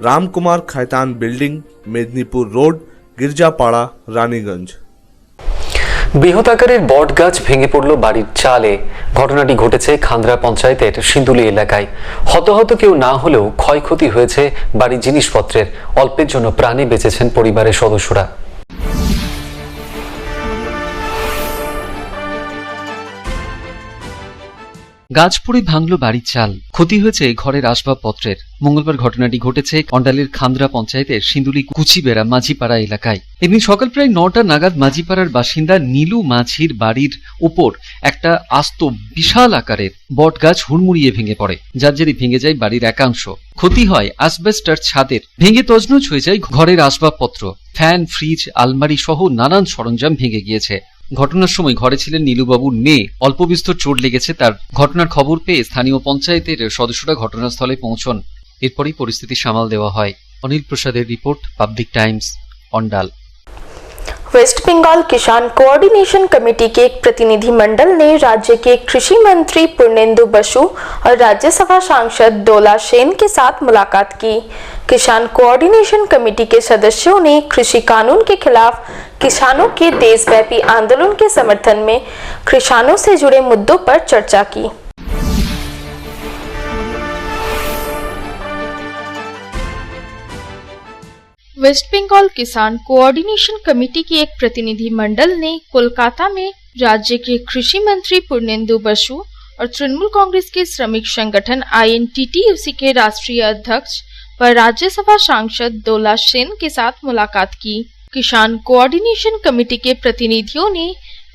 রামকুমার খায়তান বিল্ডিং, মেদিনীপুর রোড, গির্জাপাড়া, রানীগঞ্জ। বৃহৎ আকারের বট গাছ ভেঙে পড়ল বাড়ির চালে। ঘটনাটি ঘটেছে খান্দ্রা পঞ্চায়েতের সিন্দুলি এলাকায়। হতাহত কেউ না হলেও ক্ষয়ক্ষতি হয়েছে বাড়ির জিনিসপত্রের। অল্পের জন্য প্রাণে বেঁচেছেন পরিবারের সদস্যরা। গাছ পড়ে ভাঙল বাড়ির চাল, ক্ষতি হয়েছে ঘরের আসবাবপত্রের। মঙ্গলবার ঘটনাটি ঘটেছে অন্ডালের খান্দ্রা পঞ্চায়েতের সিন্দুলি কুচিবেড়া মাঝিপাড়া এলাকায়। এদিন সকাল প্রায় 9টা নাগাদ মাঝিপাড়ার বাসিন্দা নীলু মাঝির বাড়ির উপর একটা আস্ত বিশাল আকারের বট গাছ হুড়মুড়িয়ে ভেঙে পড়ে, যার জেরে ভেঙে যায় বাড়ির একাংশ। ক্ষতি হয় অ্যাসবেস্টার ছাদের, ভেঙে তছনছ হয়ে যায় ঘরের আসবাবপত্র, ফ্যান, ফ্রিজ, আলমারি সহ নানান সরঞ্জাম ভেঙে গিয়েছে। ঘটনার সময় ঘরে ছিলেন নীলুবাবুর মেয়ে। অল্প বিস্তর চোট লেগেছে তার। ঘটনার খবর পেয়ে স্থানীয় পঞ্চায়েতের সদস্যরা ঘটনাস্থলে পৌঁছন। এরপরই পরিস্থিতি সামাল দেওয়া হয়। অনিল প্রসাদের রিपोर्ट, पब्लिक टाइम्स, ऑंडाल। वेस्ट बंगाल किसान कोऑर्डिनेशन कमेटी के एक प्रतिनिधिमंडल ने राज्य के कृषि मंत्री पूर्णेंदु बसु और राज्यसभा सांसद डोला सेन के साथ मुलाकात की। किसान कोऑर्डिनेशन कमेटी के सदस्यों ने कृषि कानून के खिलाफ किसानों के देशव्यापी आंदोलन के समर्थन में किसानों से जुड़े मुद्दों पर चर्चा की। वेस्ट बंगाल किसान कोऑर्डिनेशन कमेटी की एक प्रतिनिधि मंडल ने कोलकाता में राज्य के कृषि मंत्री पूर्णेंदु बसु और तृणमूल कांग्रेस के श्रमिक संगठन INTTUC के राष्ट्रीय अध्यक्ष व राज्यसभा सांसद डोला सेन के साथ मुलाकात की। किसान कोऑर्डिनेशन कमेटी के प्रतिनिधियों ने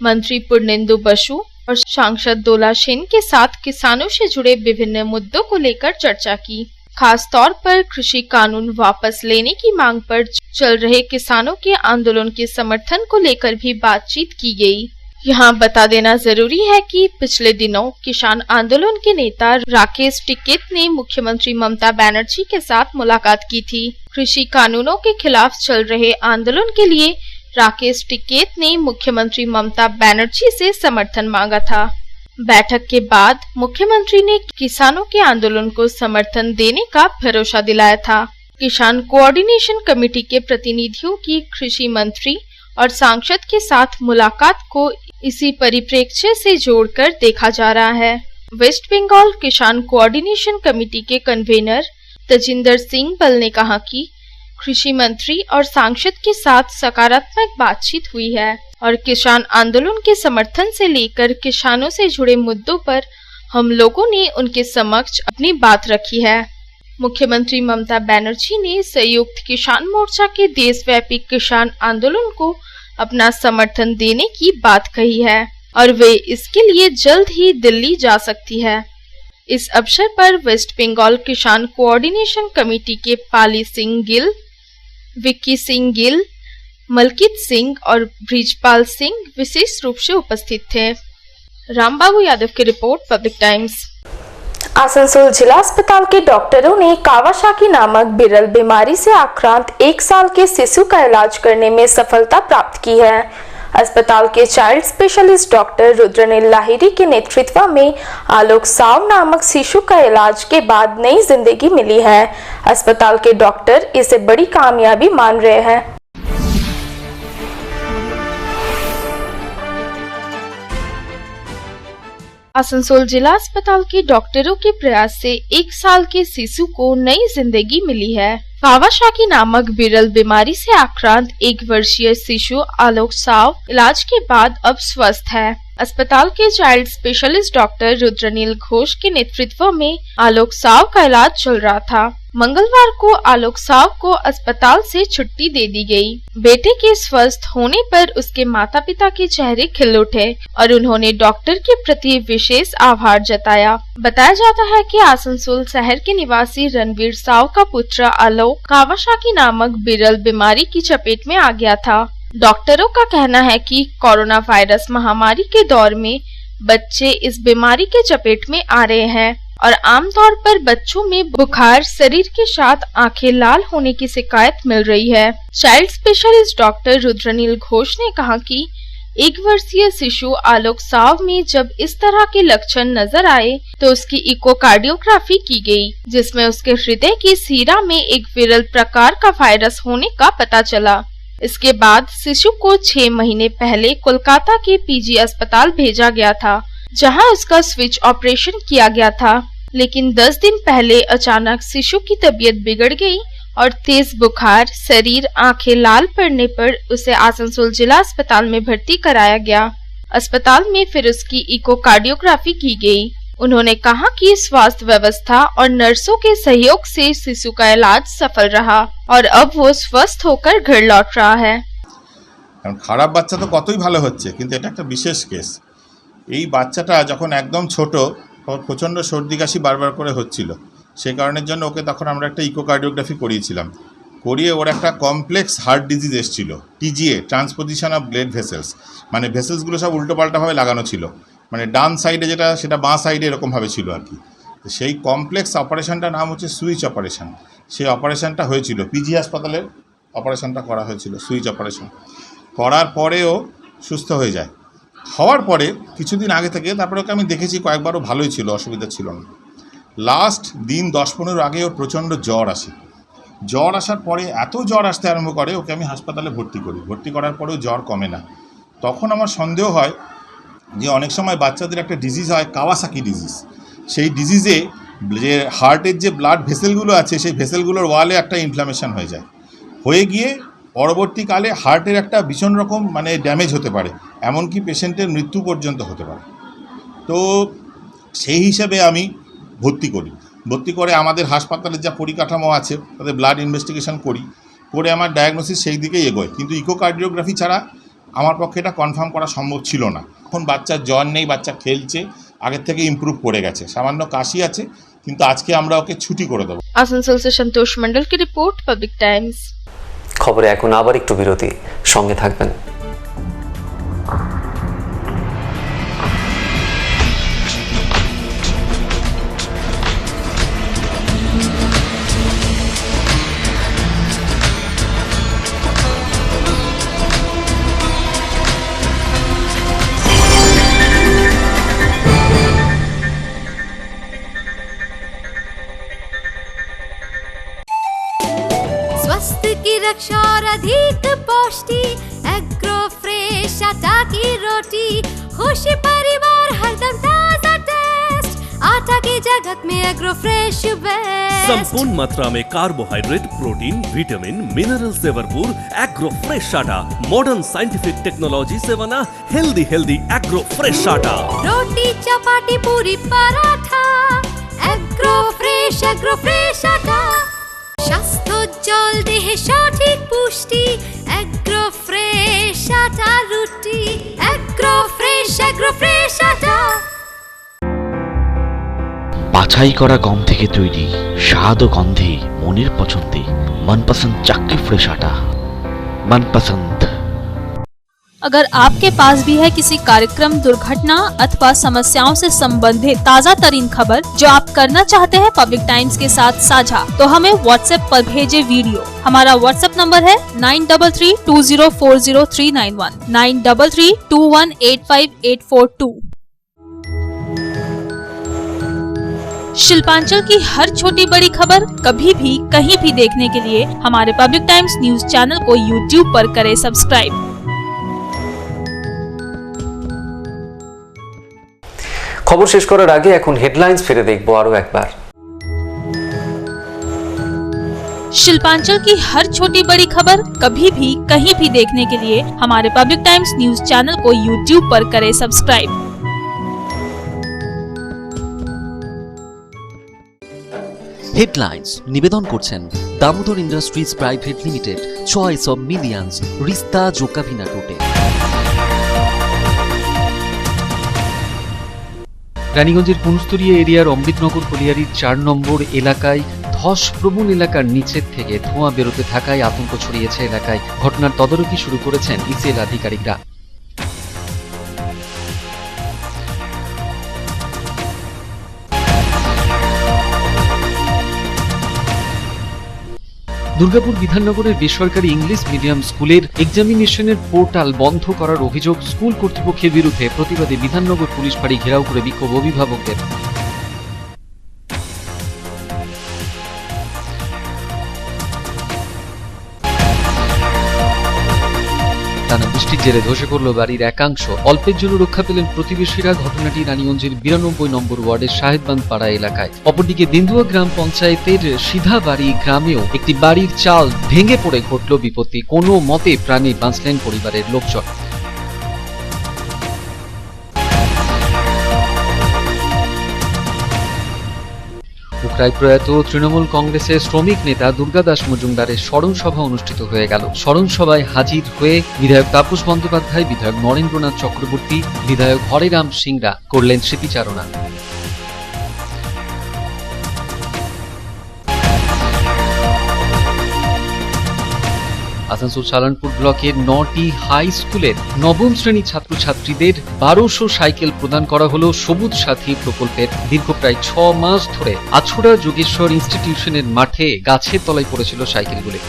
मंत्री पूर्णेंदु बसु और सांसद डोला सेन के साथ किसानों से जुड़े विभिन्न मुद्दों को लेकर चर्चा की। खास तौर पर कृषि कानून वापस लेने की मांग पर चल रहे किसानों के आंदोलन के समर्थन को लेकर भी बातचीत की गई। यहाँ बता देना जरूरी है कि पिछले दिनों किसान आंदोलन के नेता राकेश टिकैत ने मुख्यमंत्री ममता बनर्जी के साथ मुलाकात की थी। कृषि कानूनों के खिलाफ चल रहे आंदोलन के लिए राकेश टिकैत ने मुख्यमंत्री ममता बनर्जी से समर्थन मांगा था। बैठक के बाद मुख्यमंत्री ने किसानों के आंदोलन को समर्थन देने का भरोसा दिलाया था। किसान कोऑर्डिनेशन कमेटी के प्रतिनिधियों की कृषि मंत्री और सांसद के साथ मुलाकात को इसी परिप्रेक्ष्य से जोड़कर देखा जा रहा है। वेस्ट बंगाल किसान कोऑर्डिनेशन कमेटी के कन्वेनर तजिंदर सिंह बल ने कहा कि कृषि मंत्री और सांसद के साथ सकारात्मक बातचीत हुई है और किसान आंदोलन के समर्थन से लेकर किसानों से जुड़े मुद्दों पर हम लोगों ने उनके समक्ष अपनी बात रखी है। मुख्यमंत्री ममता बनर्जी ने संयुक्त किसान मोर्चा के देशव्यापी किसान आंदोलन को अपना समर्थन देने की बात कही है और वे इसके लिए जल्द ही दिल्ली जा सकती है। इस अवसर पर वेस्ट बंगाल किसान कोऑर्डिनेशन कमेटी के पाली सिंह गिल, विक्की सिंह गिल, मलकित सिंह और ब्रिजपाल सिंह विशेष रूप से उपस्थित थे। रामबाबू यादव की रिपोर्ट, पब्लिक टाइम्स। आसनसोल जिला अस्पताल के डॉक्टरों ने कावासाकी नामक विरल बीमारी से आक्रांत 1 साल के शिशु का इलाज करने में सफलता प्राप्त की है। अस्पताल के child specialist doctor Rudranil Lahiri के नेतृत्व में आलोक साव नामक शिशु का इलाज के बाद नई जिंदगी मिली है। अस्पताल के डॉक्टर इसे बड़ी कामयाबी मान रहे हैं। आसनसोल जिला अस्पताल के डॉक्टरों के प्रयास से 1 साल के शिशु को नई जिंदगी मिली है। कावासाकी नामक विरल बीमारी से आक्रांत 1 वर्षीय शिशु आलोक साव इलाज के बाद अब स्वस्थ है। अस्पताल के child specialist doctor Rudranil Ghosh के नेतृत्व में आलोक साव का इलाज चल रहा था। मंगलवार को आलोक साव को अस्पताल से छुट्टी दे दी गई। बेटे के स्वस्थ होने पर उसके माता पिता के चेहरे खिल उठे और उन्होंने डॉक्टर के प्रति विशेष आभार जताया। बताया जाता है कि आसनसोल शहर के निवासी रणवीर साव का पुत्र आलोक कावासाकी नामक विरल बीमारी की चपेट में आ गया था। डॉक्टरों का कहना है कि कोरोना वायरस महामारी के दौर में बच्चे इस बीमारी के चपेट में आ रहे हैं और आमतौर पर बच्चों में बुखार, शरीर के साथ आंखें लाल होने की शिकायत मिल रही है। Child specialist doctor Rudranil Ghosh ने कहा कि 1 वर्षीय शिशु आलोक साव में जब इस तरह के लक्षण नजर आए तो उसकी इकोकार्डियोग्राफी की गई, जिसमें उसके हृदय की शिरा में एक विरल प्रकार का वायरस होने का पता चला। इसके बाद शिशु को 6 महीने पहले कोलकाता के पीजी अस्पताल भेजा गया था, जहां उसका स्विच ऑपरेशन किया गया था। लेकिन 10 दिन पहले अचानक शिशु की तबीयत बिगड़ गई और तेज बुखार, शरीर, आंखें लाल पड़ने पर उसे आसनसोल जिला अस्पताल में भर्ती कराया गया। अस्पताल में फिर उसकी इकोकार्डियोग्राफी की गई। उन्होंने कहा कि स्वास्थ्य व्यवस्था और नर्सों के सहयोग से शिशु का इलाज सफल रहा और अब वो स्वस्थ होकर घर लौट रहा है। খারাপ বাচ্চা তো কতই ভালো হচ্ছে, কিন্তু এটা একটা বিশেষ কেস। এই বাচ্চাটা যখন একদম ছোট, ওর প্রচণ্ড সর্দি কাশি বারবার করে হচ্ছিল। সেই কারণের জন্য ওকে তখন আমরা একটা ইকোকার্ডিওগ্রাফি করিয়েছিলাম। করিয়ে ওর একটা কমপ্লেক্স হার্ট ডিজিজ এসেছিলো, TGA, transposition of blood vessels, মানে ভেসেলসগুলো সব উল্টোপাল্টাভাবে লাগানো ছিল, মানে ডান সাইডে যেটা সেটা বাঁ সাইডে এরকমভাবে ছিল আর কি। সেই কমপ্লেক্স অপারেশনটার নাম হচ্ছে সুইচ অপারেশন। সেই অপারেশনটা হয়েছিল পিজি হাসপাতালের, অপারেশনটা করা হয়েছিল সুইচ অপারেশন। করার পরেও সুস্থ হয়ে যায়। হওয়ার পরে কিছুদিন আগে থেকে তারপরে ওকে আমি দেখেছি কয়েকবারও ভালোই ছিল, অসুবিধা ছিল না। লাস্ট দিন 10-15 আগে ওর প্রচণ্ড জ্বর আসে। জ্বর আসার পরে এত জ্বর আসতে আরম্ভ করে, ওকে আমি হাসপাতালে ভর্তি করি। ভর্তি করার পরেও জ্বর কমে না। তখন আমার সন্দেহ হয় যে অনেক সময় বাচ্চাদের একটা ডিজিজ হয় কাওয়াসাকি ডিজিজ। সেই ডিজিজে যে হার্টের যে ব্লাড ভেসেলগুলো আছে সেই ভেসেলগুলোর ওয়ালে একটা ইনফ্লামেশন হয়ে যায়, হয়ে গিয়ে পরবর্তীকালে হার্টের একটা ভীষণ রকম মানে ড্যামেজ হতে পারে, এমনকি পেশেন্টের মৃত্যু পর্যন্ত হতে পারে। তো সেই হিসেবে আমি ভর্তি করি। ভর্তি করে আমাদের হাসপাতালের যা পরিকাঠামো আছে তাদের ব্লাড ইনভেস্টিগেশন করি, করে আমার ডায়াগনোসিস সেই দিকেই এগোয়। কিন্তু ইকোকার্ডিওগ্রাফি ছাড়া আমার পক্ষে এটা কনফার্ম করা সম্ভব ছিল না। এখন বাচ্চার জ্বর নেই, বাচ্চা খেলছে, আগের থেকে ইমপ্রুভ করে গেছে, সামান্য কাশি আছে, কিন্তু আজকে আমরা ওকে ছুটি করে দেবো। आसनसोल से संतोष मंडल की रिपोर्ट, पब्लिक टाइम्स। খবরে এখন আবার একটু বিরতি, সঙ্গে থাকবেন। स्वास्थ्य की रक्षा और अधिक पौष्टि, एग्रो फ्रेश आटा की रोटी, खुशी परिवार हरदम ताजा टेस्ट, आटा की जगत में एग्रो फ्रेश बेस्ट। संपूर्ण मात्रा में कार्बोहाइड्रेट, प्रोटीन, विटामिन, मिनरल से भरपूर एग्रो फ्रेश आटा मॉडर्न साइंटिफिक टेक्नोलॉजी से बना हेल्दी एग्रो फ्रेश आटा। रोटी चपाटी पूरी पराठा, एग्रो फ्रेश आटा। স্বাস্থ্যোজ্জ্বল দেহে সঠিক পুষ্টি, এগ্রো ফ্রেশ আটা রুটি, এগ্রো ফ্রেশ আটা। বাছাই করা গম থেকে তৈরি, স্বাদ ও গন্ধে মনের পছন্দে, मनपसंद चाक्की फ्रेश आटा, मनपसंद। अगर आपके पास भी है किसी कार्यक्रम, दुर्घटना अथवा समस्याओं से संबंधित ताज़ा तरीन खबर जो आप करना चाहते हैं पब्लिक टाइम्स के साथ साझा, तो हमें व्हाट्सएप पर भेजे वीडियो। हमारा व्हाट्सएप नंबर है 9332040391, 9332185842। शिल्पांचल की हर छोटी बड़ी खबर कभी भी कहीं भी देखने के लिए हमारे पब्लिक टाइम्स न्यूज चैनल को यूट्यूब पर करें सब्सक्राइब। খবর শেষ করার আগে এখন হেডলাইন্স ফিরে দেখবো আরো একবার। शिल्पांचल की हर छोटी बड़ी खबर कभी भी कहीं भी देखने के लिए हमारे पब्लिक टाइम्स न्यूज चैनल को यूट्यूब पर करें सब्सक्राइब। হেডলাইন্স নিবেদন করছেন Damodar industries private limited, choice of millions, রিস্তা জোকাভিনা টোটে। রানীগঞ্জের পুনস্তরীয় এরিয়ার অমৃতনগর কলিয়ারির 4 নম্বর এলাকায় ধস প্রবণ এলাকার নিচের থেকে ধোঁয়া বেরোতে থাকায় আতঙ্ক ছড়িয়েছে এলাকায়। ঘটনার তদারকি শুরু করেছেন ইসিএল আধিকারিকরা। দুর্গাপুর বিধাননগরের বেসরকারি ইংলিশ মিডিয়াম স্কুলের এক্সামিনেশনের পোর্টাল বন্ধ করার অভিযোগ, স্কুল কর্তৃপক্ষের বিরুদ্ধে প্রতিবাদে বিধাননগর পুলিশ ফাঁড়ি ঘেরাও করে বিক্ষোভ অভিভাবকদের। টানা বৃষ্টির জেরে ধসে পড়ল বাড়ির একাংশ, অল্পের জন্য রক্ষা পেলেন প্রতিবেশীরা। ঘটনাটি রানীগঞ্জের 92 নম্বর ওয়ার্ডের সাহেদবান্ধ পাড়া এলাকায়। অপরদিকে দেন্দুয়া গ্রাম পঞ্চায়েতের সিধাবাড়ি গ্রামেও একটি বাড়ির চাল ভেঙে পড়ে ঘটল বিপত্তি। কোনো মতে প্রাণে বাঁচলেন পরিবারের লোকজন। উকরায় প্রয়াত তৃণমূল কংগ্রেসের শ্রমিক নেতা দুর্গাদাস মজুমদারের স্মরণ সভা অনুষ্ঠিত হয়ে গেল। স্মরণ সভায় হাজির হয়ে বিধায়ক তাপস বন্দ্যোপাধ্যায়, বিধায়ক নরেন্দ্রনাথ চক্রবর্তী, বিধায়ক হরেরাম সিংরা করলেন স্মৃতিচারণা। আসানসোল সালানপুর ব্লকের 9টি হাই স্কুলের নবম শ্রেণী ছাত্রছাত্রীদের 1200 সাইকেল প্রদান করা হলো সবুজ সাথী প্রকল্পের। দীর্ঘ প্রায় 6 মাস ধরে আছড়া যোগেশ্বর ইনস্টিটিউশনের মাঠে গাছের তলায় পড়েছিল সাইকেলগুলি।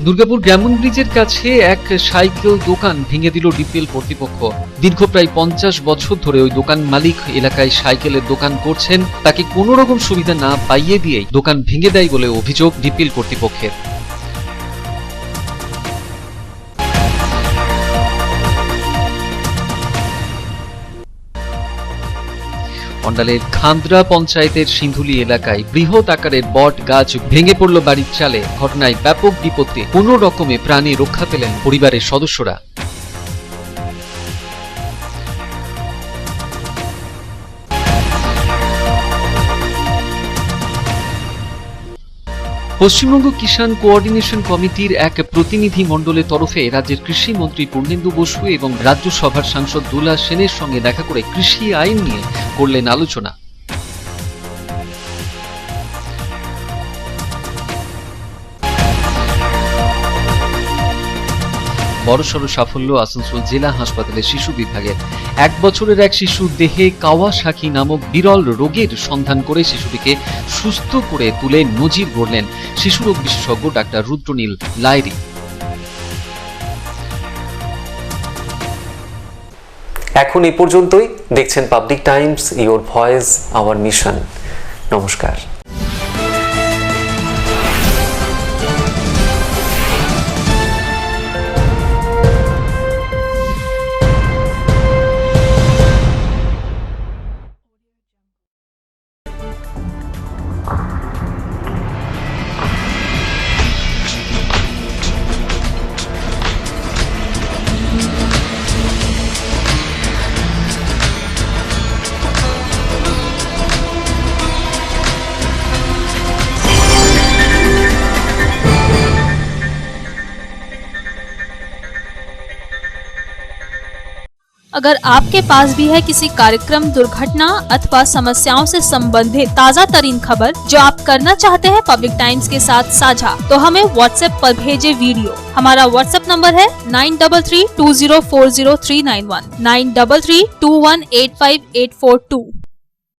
দুর্গাপুর গ্রামীণ ব্রিজের কাছে এক সাইকেল দোকান ভেঙে দিল ডিপিএল কর্তৃপক্ষ। দীর্ঘ প্রায় 50 বছর ধরে ওই দোকান মালিক এলাকায় সাইকেলের দোকান করছেন, তাকে কোনো রকম সুবিধা না পাইয়ে দিয়েই দোকান ভেঙে দেয় বলে অভিযোগ ডিপিএল কর্তৃপক্ষের। অন্ডালের খান্দ্রা পঞ্চায়েতের সিন্ধুলি এলাকায় বৃহৎ আকারের বট গাছ ভেঙে পড়ল বাড়ির চালে। ঘটনায় ব্যাপক বিপত্তি, কোনো রকমে প্রাণে রক্ষা পেলেন পরিবারের সদস্যরা। পশ্চিমবঙ্গ কিষাণ কোঅর্ডিনেশন কমিটির এক প্রতিনিধি মণ্ডলের তরফে রাজ্যের কৃষি মন্ত্রী পূর্ণেন্দু বসু এবং রাজ্যসভার সাংসদ দুলা সেনের সঙ্গে দেখা করে কৃষি আইন নিয়ে করলেন আলোচনা। বড়সড় সাফল্য আসানসোল জেলা হাসপাতালের শিশু বিভাগের। 1 বছরের এক শিশুর দেহে কাওয়াসাকি নামক বিরল রোগের সন্ধান করে শিশুটিকে সুস্থ করে তুলে নজির গড়লেন শিশুরোগ বিশেষজ্ঞ ডাক্তার রুদ্রনীল লাইরি। এখন এই পর্যন্তই। দেখছেন public Times, your voice hour mission. নমস্কার। अगर आपके पास भी है किसी कार्यक्रम, दुर्घटना अथवा समस्याओं से संबंधित ताज़ा तरीन खबर जो आप करना चाहते हैं पब्लिक टाइम्स के साथ साझा, तो हमें व्हाट्सएप पर भेजे वीडियो। हमारा व्हाट्सएप नंबर है 9332040391 9332185842।